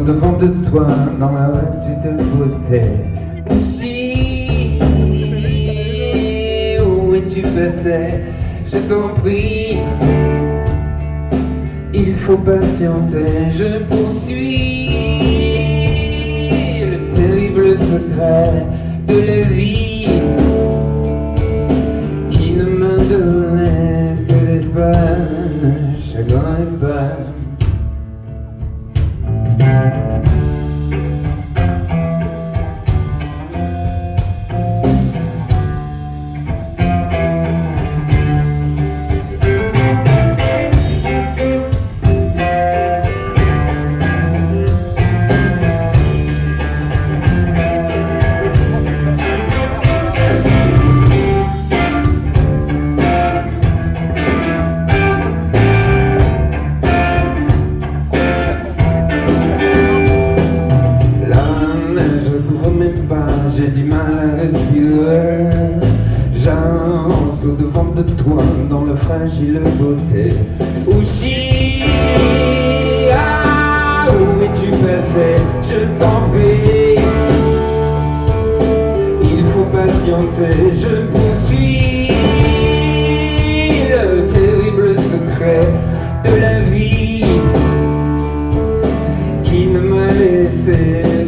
Devant de toi dans la rue de beauté. Aussi, où es-tu passé? Je t'en prie, il faut patienter. Je poursuis le terrible secret de la vie qui ne m'a donné que des peines, chagrins et peines. J'ai du mal à respirer. J'avance au-devant de toi dans la fragile beauté. Ouchi, ah, où es-tu passé? Je t'en prie, il faut patienter. Je poursuis le terrible secret de la vie qui ne m'a laissé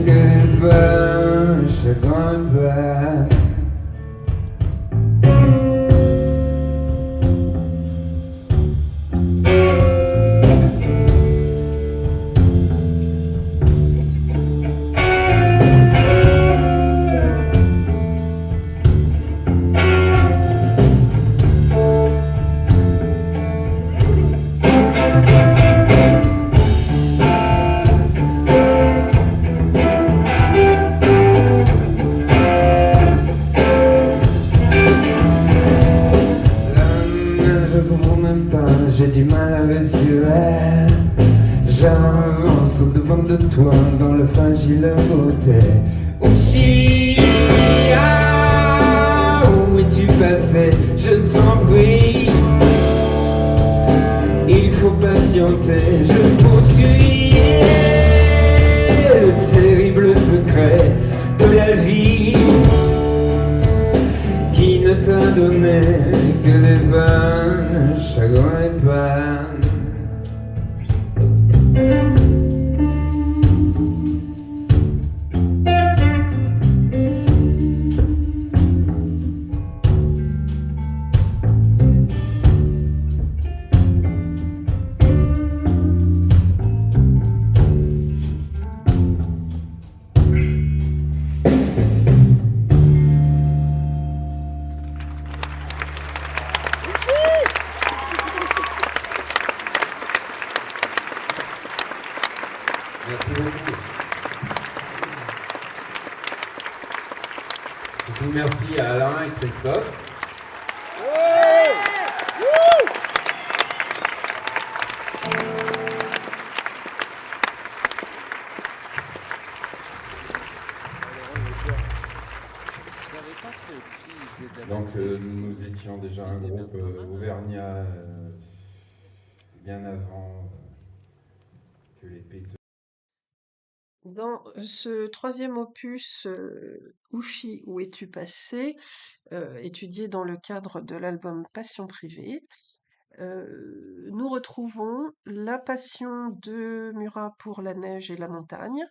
que des peines, chagrins et peines. J'ai du mal à respirer. J'avance au-devant de toi dans le fragile beauté. Ouchi, ah, où es-tu passé? Je t'en prie, il faut patienter. Je poursuis le terrible secret de la vie qui ne t'a donné que des peines, chagrins et peines. Merci beaucoup. Beaucoup merci à Alain et Christophe. Donc nous étions déjà un groupe auvergnat bien avant que les péteux. Dans ce troisième opus, Ouchi, où es-tu passé, étudié dans le cadre de l'album Passion privée, nous retrouvons la passion de Murat pour la neige et la montagne,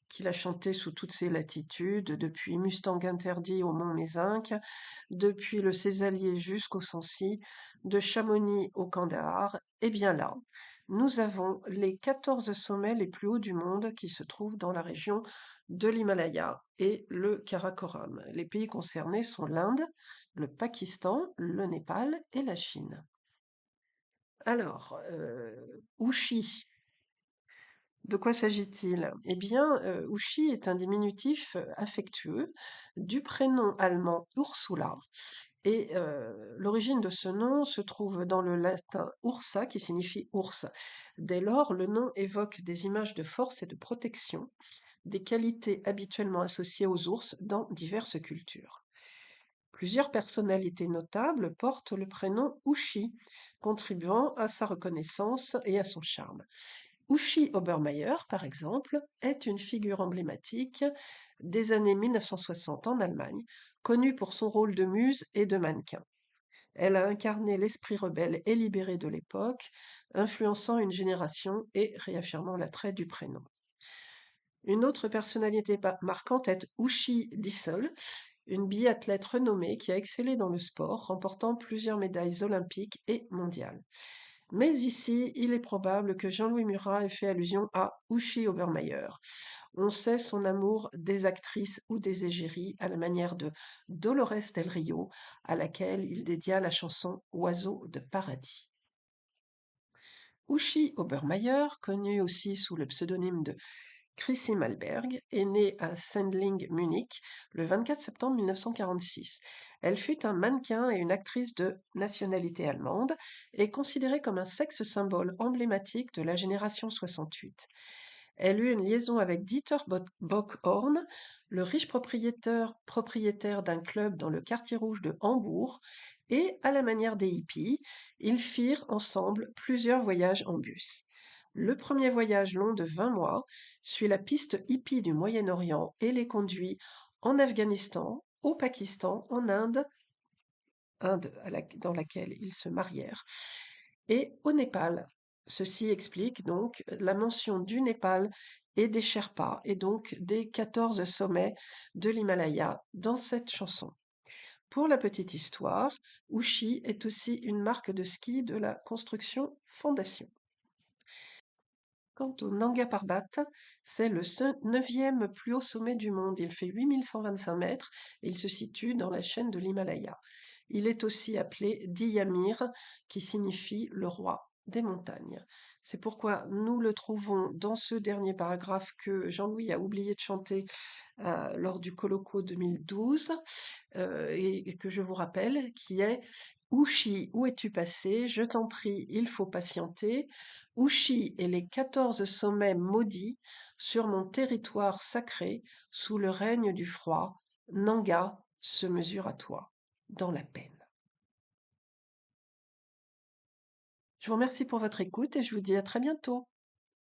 qu'il a chanté sous toutes ses latitudes, depuis Mustang interdit au Mont Mézinc, depuis le Césalier jusqu'au Sancy, de Chamonix au Kandahar, et bien là, nous avons les 14 sommets les plus hauts du monde qui se trouvent dans la région de l'Himalaya et le Karakoram. Les pays concernés sont l'Inde, le Pakistan, le Népal et la Chine. Alors, Ouchi, de quoi s'agit-il? Eh bien, Uschi est un diminutif affectueux du prénom allemand Ursula. Et l'origine de ce nom se trouve dans le latin ursa, qui signifie ours. Dès lors, le nom évoque des images de force et de protection, des qualités habituellement associées aux ours dans diverses cultures. Plusieurs personnalités notables portent le prénom Uschi, contribuant à sa reconnaissance et à son charme. Uschi Obermeier, par exemple, est une figure emblématique des années 1960 en Allemagne, connue pour son rôle de muse et de mannequin. Elle a incarné l'esprit rebelle et libéré de l'époque, influençant une génération et réaffirmant l'attrait du prénom. Une autre personnalité marquante est Uschi Dissel, une biathlète renommée qui a excellé dans le sport, remportant plusieurs médailles olympiques et mondiales. Mais ici, il est probable que Jean-Louis Murat ait fait allusion à Uschi Obermeier. On sait son amour des actrices ou des égéries à la manière de Dolores Del Rio, à laquelle il dédia la chanson Oiseau de paradis. Uschi Obermeier, connu aussi sous le pseudonyme de Chrissy Malberg, est née à Sendling, Munich, le 24 septembre 1946. Elle fut un mannequin et une actrice de nationalité allemande et considérée comme un sexe symbole emblématique de la génération 68. Elle eut une liaison avec Dieter Bockhorn, le riche propriétaire d'un club dans le quartier rouge de Hambourg, et, à la manière des hippies, ils firent ensemble plusieurs voyages en bus. Le premier voyage long de 20 mois suit la piste hippie du Moyen-Orient et les conduit en Afghanistan, au Pakistan, en Inde, dans laquelle ils se marièrent, et au Népal. Ceci explique donc la mention du Népal et des Sherpas, et donc des 14 sommets de l'Himalaya dans cette chanson. Pour la petite histoire, Ouchi est aussi une marque de ski de la construction Fondation. Quant au Nanga Parbat, c'est le 9e plus haut sommet du monde. Il fait 8125 mètres et il se situe dans la chaîne de l'Himalaya. Il est aussi appelé Diyamir, qui signifie le roi des montagnes. C'est pourquoi nous le trouvons dans ce dernier paragraphe que Jean-Louis a oublié de chanter lors du Coloco 2012 et que je vous rappelle, qui est Ouchi, où es-tu passé? Je t'en prie, il faut patienter. Ouchi et les 14 sommets maudits sur mon territoire sacré, sous le règne du froid, Nanga se mesure à toi, dans la peine. Je vous remercie pour votre écoute et je vous dis à très bientôt.